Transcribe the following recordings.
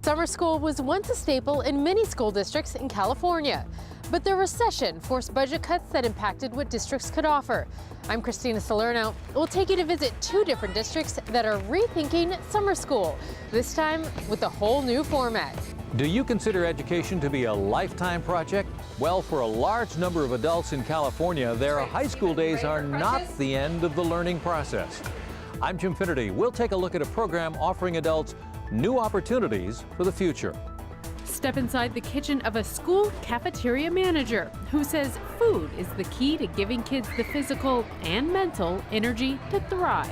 Summer school was once a staple in many school districts in California, but the recession forced budget cuts that impacted what districts could offer. I'm Christina Salerno. We'll take you to visit two different districts that are rethinking summer school, this time with a whole new format. Do you consider education to be a lifetime project? Well, for a large number of adults in California, their high school days are not the end of the learning process. I'm Jim Finnerty. We'll take a look at a program offering adults new opportunities for the future. Step inside the kitchen of a school cafeteria manager who says food is the key to giving kids the physical and mental energy to thrive.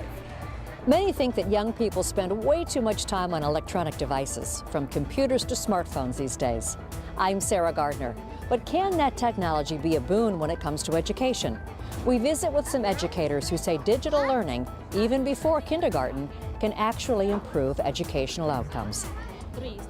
Many think that young people spend way too much time on electronic devices, from computers to smartphones these days. I'm Sarah Gardner. But can that technology be a boon when it comes to education? We visit with some educators who say digital learning, even before kindergarten, can actually improve educational outcomes.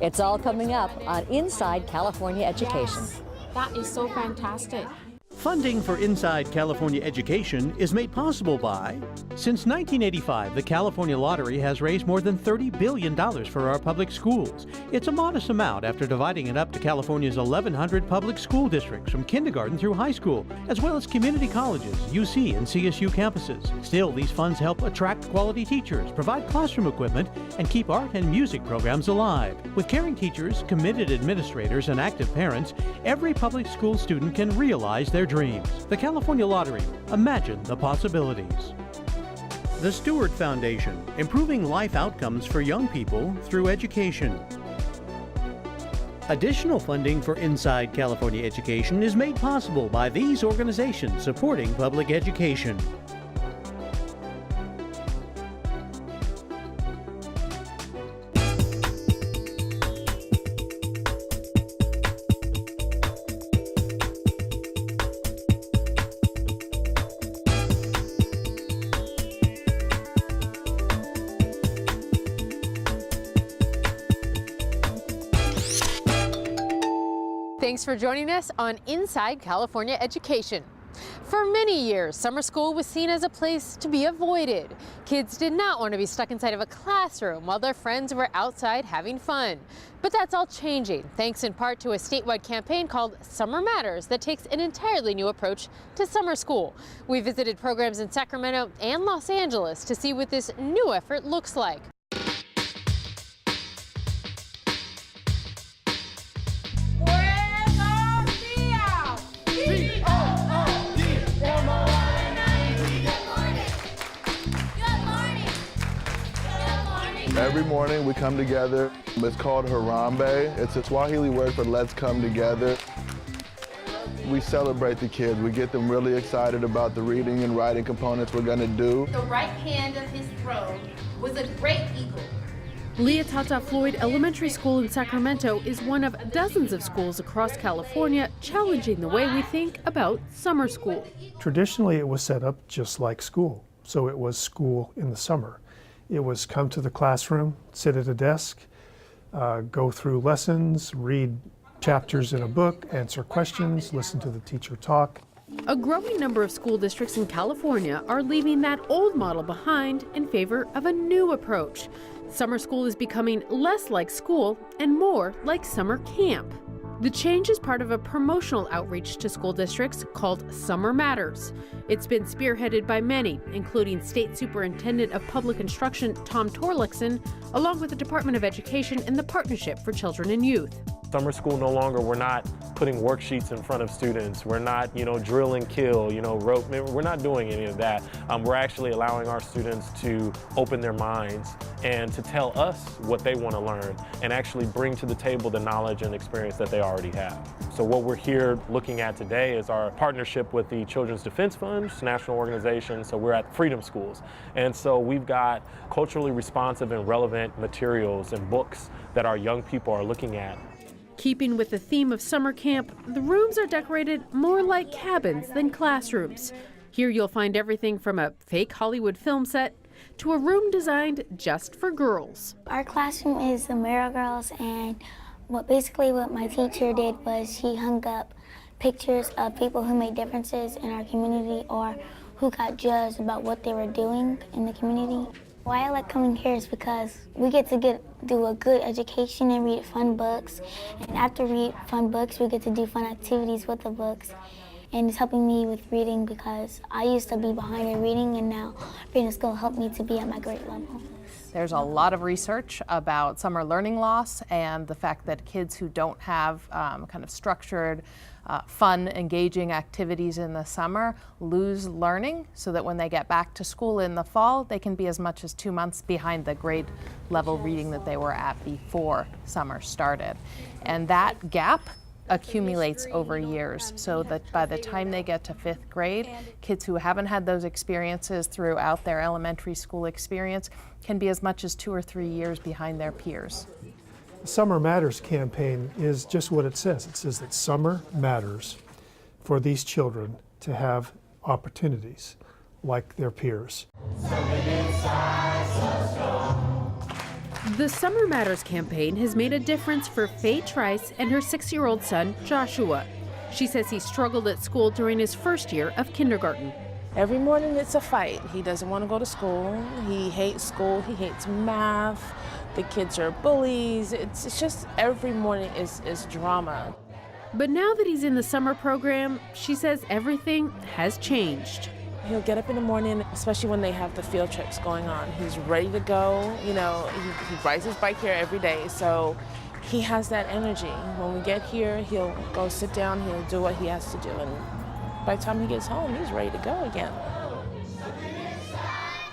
It's all coming up on Inside California Education. Yes, that is so fantastic. Funding for Inside California Education is made possible by, since 1985, the California Lottery has raised more than $30 billion for our public schools. It's a modest amount after dividing it up to California's 1,100 public school districts from kindergarten through high school, as well as community colleges, UC and CSU campuses. Still, these funds help attract quality teachers, provide classroom equipment, and keep art and music programs alive. With caring teachers, committed administrators, and active parents, every public school student can realize their dreams. The California Lottery. Imagine the possibilities. The Stewart Foundation, improving life outcomes for young people through education. Additional funding for Inside California Education is made possible by these organizations supporting public education. Thanks for joining us on Inside California Education. For many years, summer school was seen as a place to be avoided. Kids did not want to be stuck inside of a classroom while their friends were outside having fun. But that's all changing, thanks in part to a statewide campaign called Summer Matters that takes an entirely new approach to summer school. We visited programs in Sacramento and Los Angeles to see what this new effort looks like. Every morning we come together. It's called Harambe. It's a Swahili word for let's come together. We celebrate the kids. We get them really excited about the reading and writing components we're going to do. The right hand of his throne was a great eagle. Leah Tata Floyd Elementary School in Sacramento is one of dozens of schools across California challenging the way we think about summer school. Traditionally, it was set up just like school. So it was school in the summer. It was come to the classroom, sit at a desk, go through lessons, read chapters in a book, answer questions, listen to the teacher talk. A growing number of school districts in California are leaving that old model behind in favor of a new approach. Summer school is becoming less like school and more like summer camp. The change is part of a promotional outreach to school districts called Summer Matters. It's been spearheaded by many, including State Superintendent of Public Instruction Tom Torlakson, along with the Department of Education and the Partnership for Children and Youth. Summer school no longer, we're not putting worksheets in front of students. We're not, drill and kill, rope. We're not doing any of that. We're actually allowing our students to open their minds and to tell us what they want to learn and actually bring to the table the knowledge and experience that they already have. So what we're here looking at today is our partnership with the Children's Defense Fund, national organization. So we're at Freedom Schools. And so we've got culturally responsive and relevant materials and books that our young people are looking at. Keeping with the theme of summer camp, the rooms are decorated more like cabins than classrooms. Here you'll find everything from a fake Hollywood film set to a room designed just for girls. Our classroom is the Mirror Girls, and what my teacher did was she hung up pictures of people who made differences in our community or who got judged about what they were doing in the community. Why I like coming here is because we get to do a good education and read fun books. And after read fun books, we get to do fun activities with the books. And it's helping me with reading because I used to be behind in reading, and now being in school helped me to be at my grade level. There's a lot of research about summer learning loss and the fact that kids who don't have kind of structured, fun, engaging activities in the summer lose learning, so that when they get back to school in the fall, they can be as much as 2 months behind the grade level reading that they were at before summer started. And that gap accumulates over years, so that by the time they get to 5th grade, kids who haven't had those experiences throughout their elementary school experience can be as much as 2 or 3 years behind their peers. The Summer Matters campaign is just what it says. It says that summer matters for these children to have opportunities like their peers. The Summer Matters campaign has made a difference for Faye Trice and her 6-year-old son, Joshua. She says he struggled at school during his first year of kindergarten. Every morning it's a fight. He doesn't want to go to school. He hates school. He hates math. The kids are bullies. It's just every morning is drama. But now that he's in the summer program, she says everything has changed. He'll get up in the morning, especially when they have the field trips going on. He's ready to go. You know, he rides his bike here every day, so he has that energy. When we get here, he'll go sit down, he'll do what he has to do, and by the time he gets home, he's ready to go again.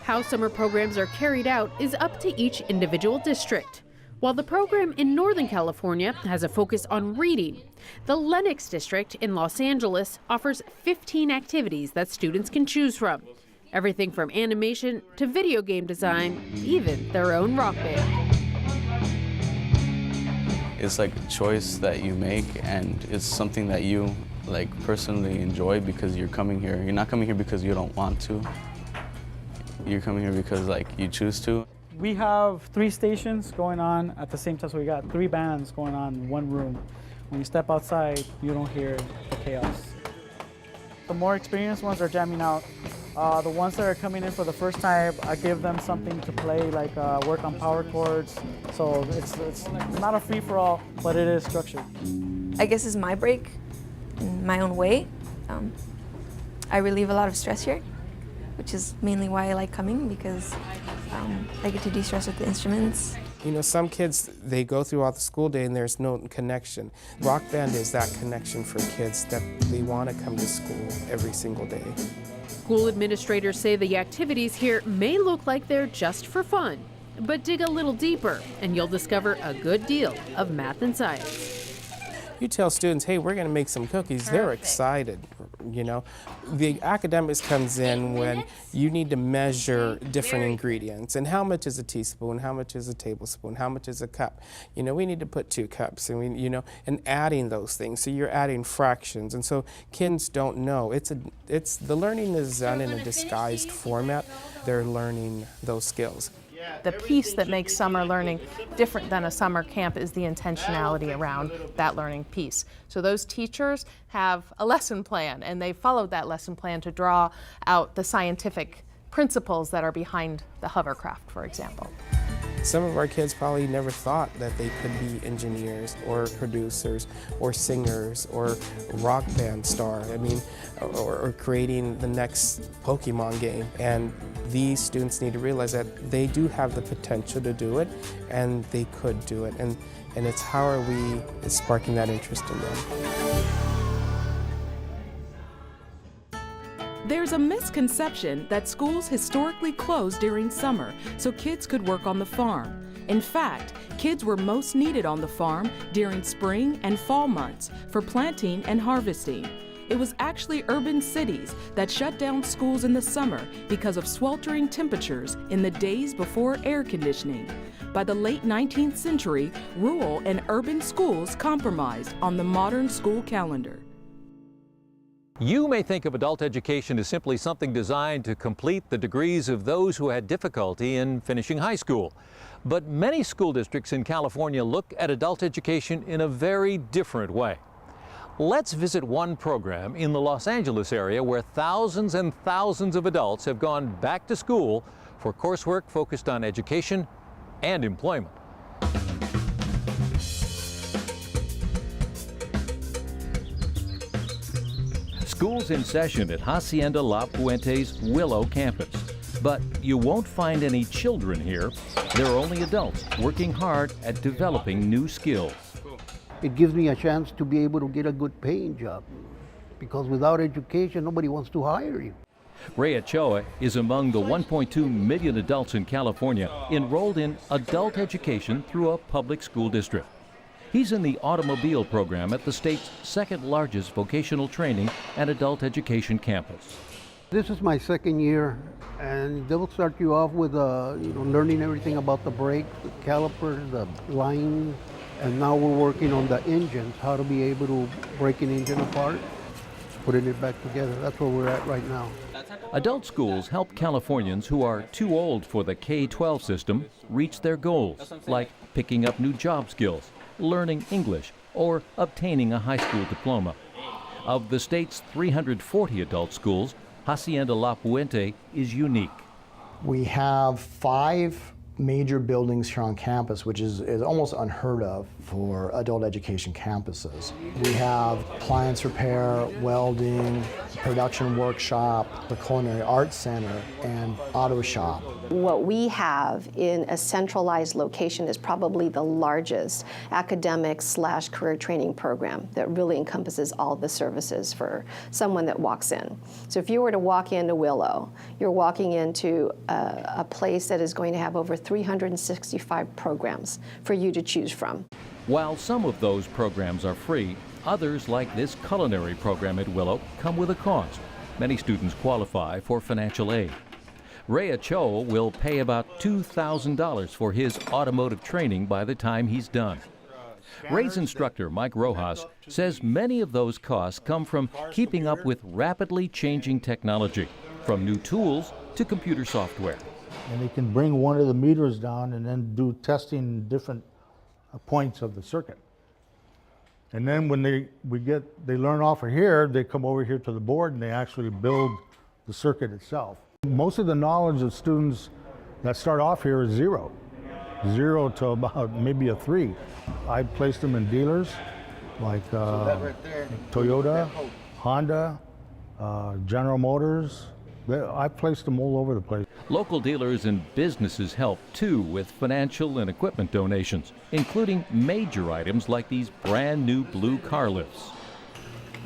How summer programs are carried out is up to each individual district. While the program in Northern California has a focus on reading, the Lenox district in Los Angeles offers 15 activities that students can choose from. Everything from animation to video game design, even their own rock band. It's like a choice that you make, and it's something that you personally enjoy because you're coming here. You're not coming here because you don't want to. You're coming here because you choose to. We have 3 stations going on at the same time, so we got 3 bands going on in one room. When you step outside, you don't hear the chaos. The more experienced ones are jamming out. The ones that are coming in for the first time, I give them something to play, work on power chords. So it's not a free-for-all, but it is structured. I guess it's my break in my own way. I relieve a lot of stress here, which is mainly why I like coming, because I get to de-stress with the instruments. You know, some kids, they go throughout the school day and there's no connection. Rock band is that connection for kids that they want to come to school every single day. School administrators say the activities here may look like they're just for fun, but dig a little deeper and you'll discover a good deal of math and science. You tell students, hey, we're going to make some cookies, they're excited, you know. The academics comes in when you need to measure different ingredients, and how much is a teaspoon, how much is a tablespoon, how much is a cup. You know, we need to put 2 cups, and and adding those things. So you're adding fractions, and so kids don't know. The learning is done in a disguised format. They're learning those skills. The piece that makes summer learning different than a summer camp is the intentionality around that learning piece. So those teachers have a lesson plan, and they followed that lesson plan to draw out the scientific principles that are behind the hovercraft, for example. Some of our kids probably never thought that they could be engineers or producers or singers or rock band star. I mean, or creating the next Pokemon game. And these students need to realize that they do have the potential to do it, and they could do it. And it's how are we sparking that interest in them. There's a misconception that schools historically closed during summer so kids could work on the farm. In fact, kids were most needed on the farm during spring and fall months for planting and harvesting. It was actually urban cities that shut down schools in the summer because of sweltering temperatures in the days before air conditioning. By the late 19th century, rural and urban schools compromised on the modern school calendar. You may think of adult education as simply something designed to complete the degrees of those who had difficulty in finishing high school. But many school districts in California look at adult education in a very different way. Let's visit one program in the Los Angeles area where thousands and thousands of adults have gone back to school for coursework focused on education and employment. School's in session at Hacienda La Puente's Willow campus. But you won't find any children here. There are only adults working hard at developing new skills. It gives me a chance to be able to get a good paying job, because without education, nobody wants to hire you. Ray Ochoa is among the 1.2 million adults in California enrolled in adult education through a public school district. He's in the automobile program at the state's second largest vocational training and adult education campus. This is my second year, and they will start you off with learning everything about the brakes, the calipers, the lines, and now we're working on the engines, how to be able to break an engine apart, putting it back together. That's where we're at right now. Adult schools help Californians who are too old for the K-12 system reach their goals, like picking up new job skills, learning English, or obtaining a high school diploma. Of the state's 340 adult schools, Hacienda La Puente is unique. We have 5 major buildings here on campus, which is almost unheard of for adult education campuses. We have appliance repair, welding, production workshop, the Culinary Arts Center, and auto shop. What we have in a centralized location is probably the largest academic/career training program that really encompasses all the services for someone that walks in. So if you were to walk into Willow, you're walking into a place that is going to have over 365 programs for you to choose from. While some of those programs are free, others, like this culinary program at Willow, come with a cost. Many students qualify for financial aid. Ray Ochoa will pay about $2,000 for his automotive training by the time he's done. Ray's instructor, Mike Rojas, says many of those costs come from keeping up with rapidly changing technology, from new tools to computer software. And they can bring one of the meters down and then do testing different points of the circuit. And then when they learn off of here, they come over here to the board and they actually build the circuit itself. Most of the knowledge of students that start off here is zero to about maybe a 3. I placed them in dealers like Toyota, Honda, General Motors. I placed them all over the place. Local dealers and businesses help too with financial and equipment donations, including major items like these brand new blue car lifts.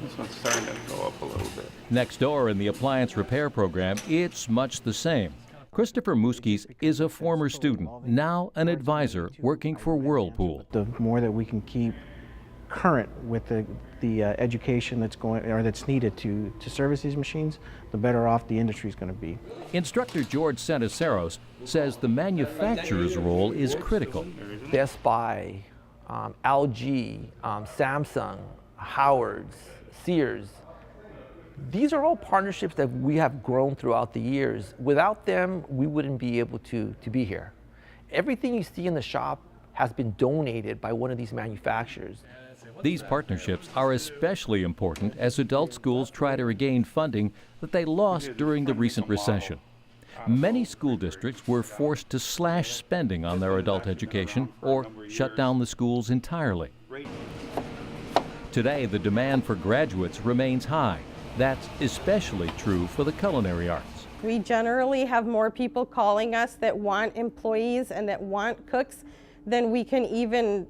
This one's starting to go up a little bit. Next door in the appliance repair program, it's much the same. Christopher Muskis is a former student, now an advisor working for Whirlpool. The more that we can keep current with the education that's needed to service these machines, the better off the industry is going to be. Instructor George Santaceros says the manufacturer's role is critical. Best Buy, LG, Samsung, Howard's, Sears. These are all partnerships that we have grown throughout the years. Without them, we wouldn't be able to be here. Everything you see in the shop has been donated by one of these manufacturers. These partnerships are especially important as adult schools try to regain funding that they lost during the recent recession. Many school districts were forced to slash spending on their adult education or shut down the schools entirely. Today, the demand for graduates remains high. That's especially true for the culinary arts. We generally have more people calling us that want employees and that want cooks than we can even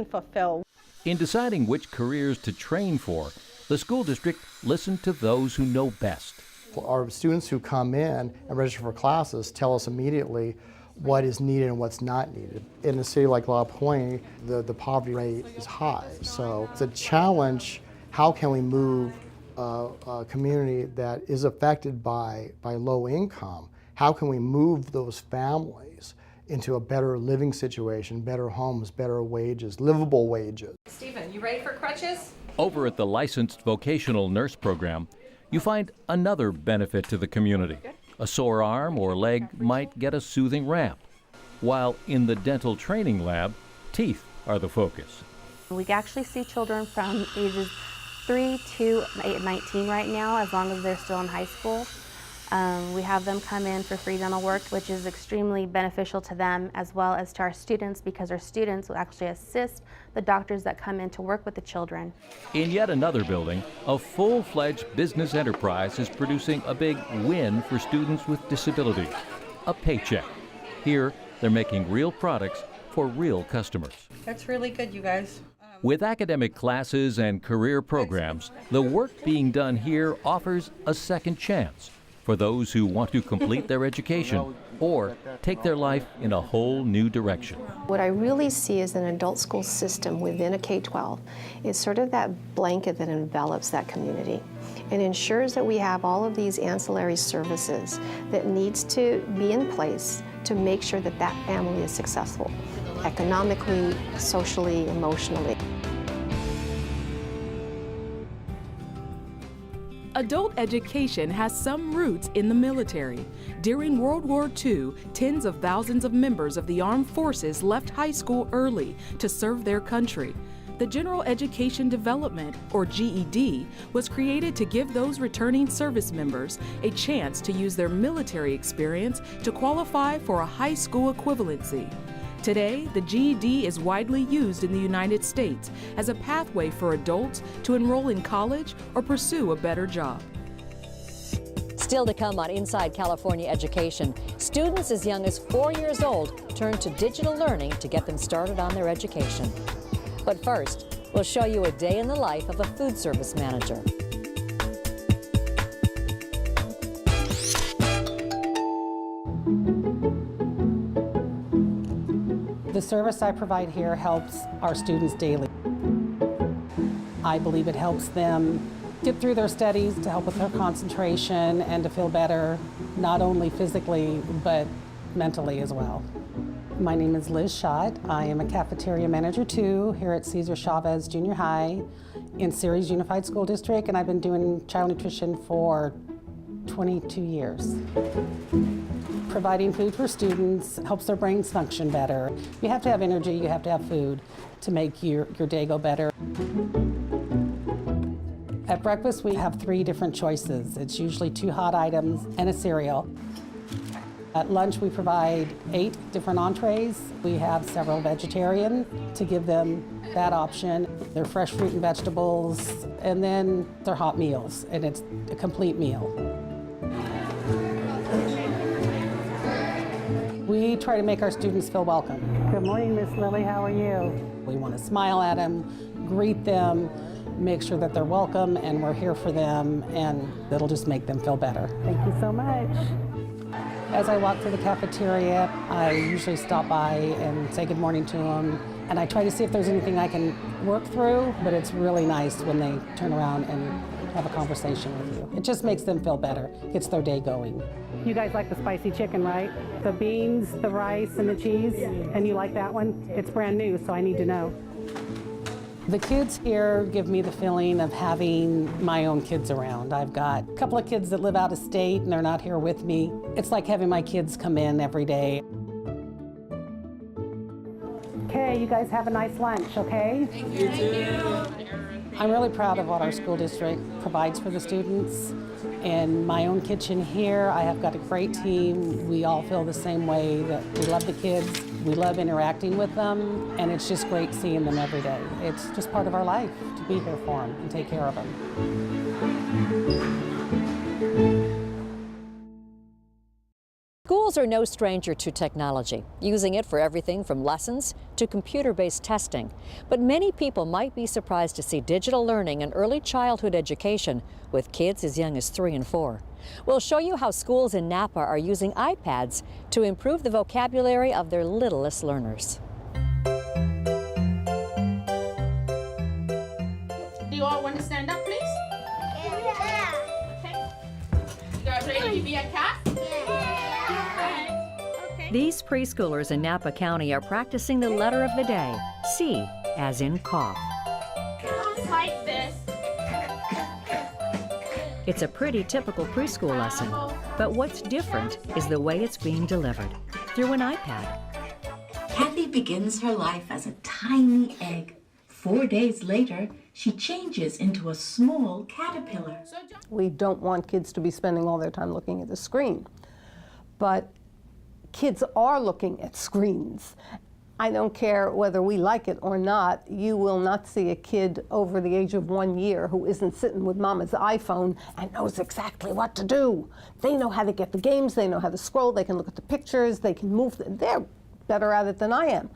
fulfill. In deciding which careers to train for, the school district listened to those who know best. Our students who come in and register for classes tell us immediately what is needed and what's not needed. In a city like La Puente, the poverty rate is high. So it's a challenge. How can we move a community that is affected by low income? How can we move those families into a better living situation, better homes, better wages, livable wages? Stephen, you ready for crutches? Over at the licensed vocational nurse program, you find another benefit to the community. A sore arm or leg might get a soothing ramp, while in the dental training lab, teeth are the focus. We actually see children from ages 3 to 19 right now, as long as they're still in high school. We have them come in for free dental work, which is extremely beneficial to them as well as to our students, because our students will actually assist the doctors that come in to work with the children. In yet another building, a full-fledged business enterprise is producing a big win for students with disabilities, a paycheck. Here, they're making real products for real customers. That's really good, you guys. With academic classes and career programs, the work being done here offers a second chance for those who want to complete their education or take their life in a whole new direction. What I really see as an adult school system within a K-12 is sort of that blanket that envelops that community and ensures that we have all of these ancillary services that needs to be in place to make sure that that family is successful, economically, socially, emotionally. Adult education has some roots in the military. During World War II, tens of thousands of members of the armed forces left high school early to serve their country. The General Education Development, or GED, was created to give those returning service members a chance to use their military experience to qualify for a high school equivalency. Today, the GED is widely used in the United States as a pathway for adults to enroll in college or pursue a better job. Still to come on Inside California Education, students as young as 4 years old turn to digital learning to get them started on their education. But first, we'll show you a day in the life of a food service manager. The service I provide here helps our students daily. I believe it helps them get through their studies, to help with their concentration, and to feel better, not only physically, but mentally as well. My name is Liz Schott. I am a cafeteria manager too here at Cesar Chavez Junior High in Ceres Unified School District, and I've been doing child nutrition for 22 years. Providing food for students helps their brains function better. You have to have energy, you have to have food to make your day go better. At breakfast, we have 3 different choices. It's usually 2 hot items and a cereal. At lunch, we provide 8 different entrees. We have several vegetarian to give them that option. They're fresh fruit and vegetables, and then they're hot meals, and it's a complete meal. We try to make our students feel welcome. Good morning, Miss Lily, how are you? We want to smile at them, greet them, make sure that they're welcome and we're here for them, and it'll just make them feel better. Thank you so much. As I walk through the cafeteria, I usually stop by and say good morning to them, and I try to see if there's anything I can work through, but it's really nice when they turn around and have a conversation with you. It just makes them feel better, gets their day going. You guys like the spicy chicken, right? The beans, the rice, and the cheese, and you like that one? It's brand new, so I need to know. The kids here give me the feeling of having my own kids around. I've got a couple of kids that live out of state and they're not here with me. It's like having my kids come in every day. Okay, you guys have a nice lunch, okay? Thank you. I'm really proud of what our school district provides for the students. In my own kitchen here, I have got a great team. We all feel the same way, that we love the kids, we love interacting with them, and it's just great seeing them every day. It's just part of our life to be here for them and take care of them. Schools are no stranger to technology, using it for everything from lessons to computer-based testing. But many people might be surprised to see digital learning and early childhood education with kids as young as 3 and 4. We'll show you how schools in Napa are using iPads to improve the vocabulary of their littlest learners. Do you all want to stand up, please? Yeah. Okay. You guys ready to be a cat? These preschoolers in Napa County are practicing the letter of the day, C, as in cough. Comes like this. It's a pretty typical preschool lesson, but what's different is the way it's being delivered, through an iPad. Kathy begins her life as a tiny egg, 4 days later, she changes into a small caterpillar. We don't want kids to be spending all their time looking at the screen, but kids are looking at screens. I don't care whether we like it or not, you will not see a kid over the age of 1 year who isn't sitting with mama's iPhone and knows exactly what to do. They know how to get the games, they know how to scroll, they can look at the pictures, they can move, they're better at it than I am.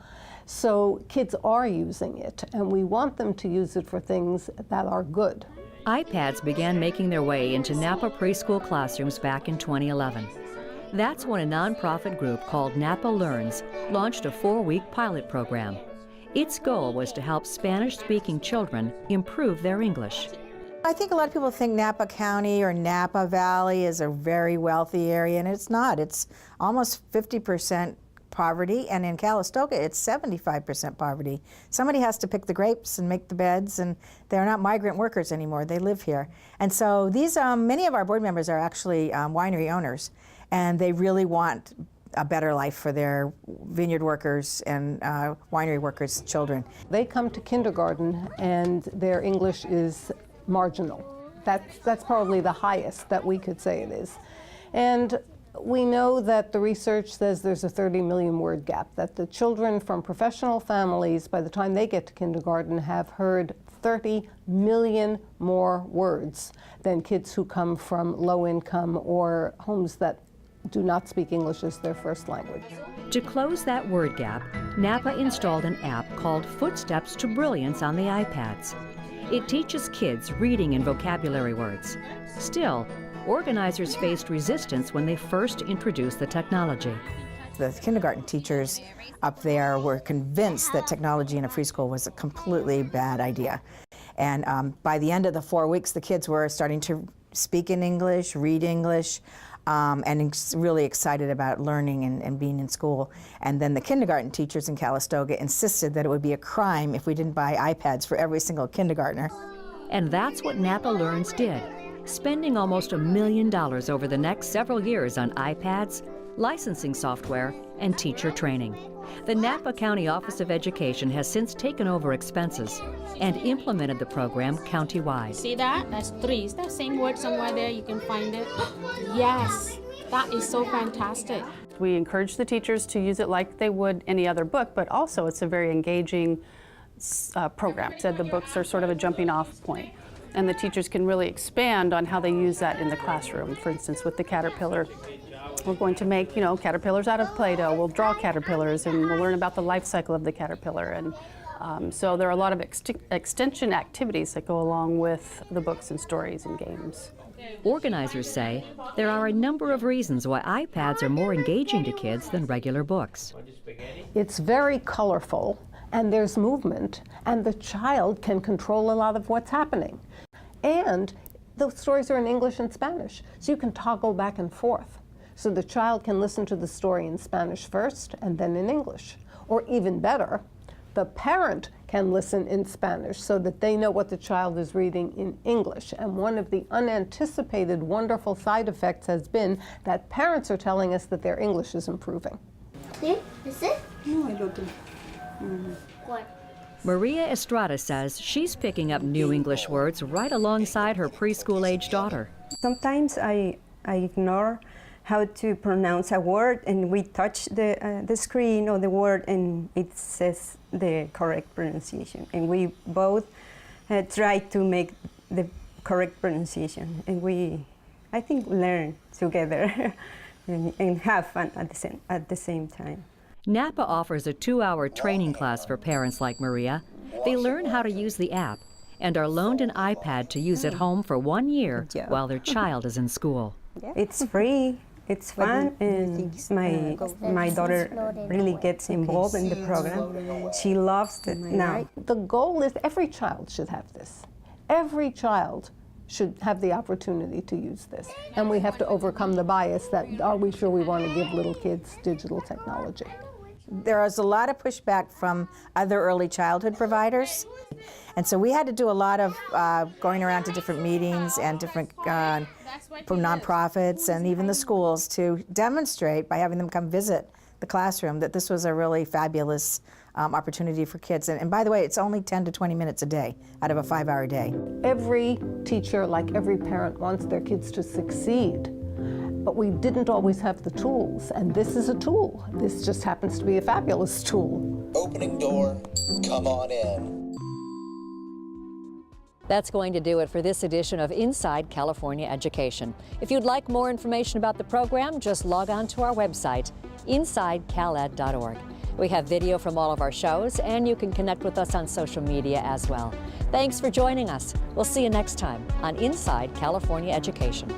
So kids are using it, and we want them to use it for things that are good. iPads began making their way into Napa preschool classrooms back in 2011. That's when a nonprofit group called Napa Learns launched a 4-week pilot program. Its goal was to help Spanish-speaking children improve their English. I think a lot of people think Napa County or Napa Valley is a very wealthy area, and it's not. It's almost 50% poverty, and in Calistoga, it's 75% poverty. Somebody has to pick the grapes and make the beds, and they're not migrant workers anymore. They live here. And so these, many of our board members are actually winery owners, and they really want a better life for their vineyard workers and winery workers' children. They come to kindergarten and their English is marginal. That's probably the highest that we could say it is. And we know that the research says there's a 30 million word gap, that the children from professional families, by the time they get to kindergarten, have heard 30 million more words than kids who come from low income or homes that do not speak English as their first language. To close that word gap, Napa installed an app called Footsteps to Brilliance on the iPads. It teaches kids reading and vocabulary words. Still, organizers faced resistance when they first introduced the technology. The kindergarten teachers up there were convinced that technology in a preschool was a completely bad idea. And by the end of the 4 weeks, the kids were starting to speak in English, read English, and really excited about learning and being in school. And then the kindergarten teachers in Calistoga insisted that it would be a crime if we didn't buy iPads for every single kindergartner. And that's what Napa Learns did, spending almost $1 million over the next several years on iPads, licensing software, and teacher training. The Napa County Office of Education has since taken over expenses and implemented the program countywide. See that? That's 3. Is that same word somewhere there? You can find it. Yes, that is so fantastic. We encourage the teachers to use it like they would any other book, but also it's a very engaging program. Said the books are sort of a jumping off point, and the teachers can really expand on how they use that in the classroom. For instance, with the caterpillar, we're going to make, caterpillars out of Play-Doh. We'll draw caterpillars, and we'll learn about the life cycle of the caterpillar. And so there are a lot of extension activities that go along with the books and stories and games. Organizers say there are a number of reasons why iPads are more engaging to kids than regular books. It's very colorful, and there's movement, and the child can control a lot of what's happening. And the stories are in English and Spanish, so you can toggle back and forth. So the child can listen to the story in Spanish first and then in English. Or even better, the parent can listen in Spanish so that they know what the child is reading in English. And one of the unanticipated wonderful side effects has been that parents are telling us that their English is improving. See? Is it? No, I don't. What? Maria Estrada says she's picking up new English words right alongside her preschool-age daughter. Sometimes I ignore how to pronounce a word, and we touch the screen or the word, and it says the correct pronunciation. And we both try to make the correct pronunciation, and we, I think, learn together and have fun at the same time. Napa offers a 2-hour training class for parents like Maria. They learn how to use the app and are loaned an iPad to use at home for 1 year while their child is in school. It's free. It's fun, and my daughter really gets involved in the program. She loves it now. The goal is every child should have this. Every child should have the opportunity to use this. And we have to overcome the bias that, are we sure we want to give little kids digital technology? There was a lot of pushback from other early childhood providers. And so we had to do a lot of going around to different meetings and different from nonprofits and even the schools to demonstrate by having them come visit the classroom that this was a really fabulous opportunity for kids. And by the way, it's only 10 to 20 minutes a day out of a 5-hour day. Every teacher, like every parent, wants their kids to succeed. But we didn't always have the tools, and this is a tool. This just happens to be a fabulous tool. Opening door, come on in. That's going to do it for this edition of Inside California Education. If you'd like more information about the program, just log on to our website, insidecaled.org. We have video from all of our shows, and you can connect with us on social media as well. Thanks for joining us. We'll see you next time on Inside California Education.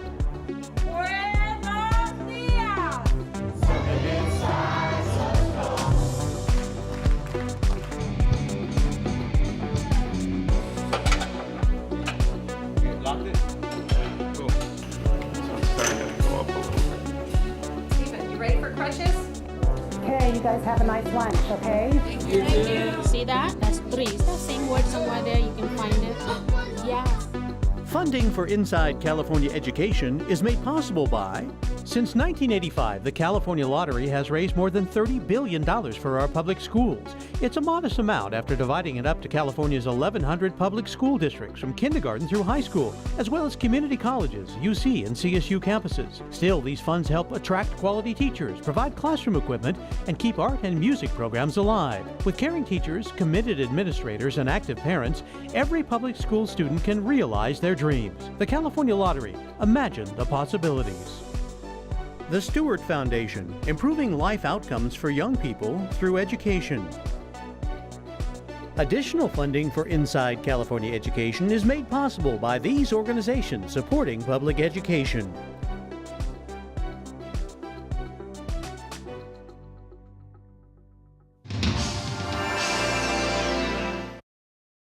Okay, you guys have a nice lunch, okay? Thank you. See that? That's 3. Is that same word somewhere there? You can find it. Yes. Funding for Inside California Education is made possible by, since 1985, the California Lottery has raised more than $30 billion for our public schools. It's a modest amount after dividing it up to California's 1,100 public school districts from kindergarten through high school, as well as community colleges, UC and CSU campuses. Still, these funds help attract quality teachers, provide classroom equipment, and keep art and music programs alive. With caring teachers, committed administrators, and active parents, every public school student can realize their dreams. The California Lottery. Imagine the possibilities. The Stewart Foundation, improving life outcomes for young people through education. Additional funding for Inside California Education is made possible by these organizations supporting public education.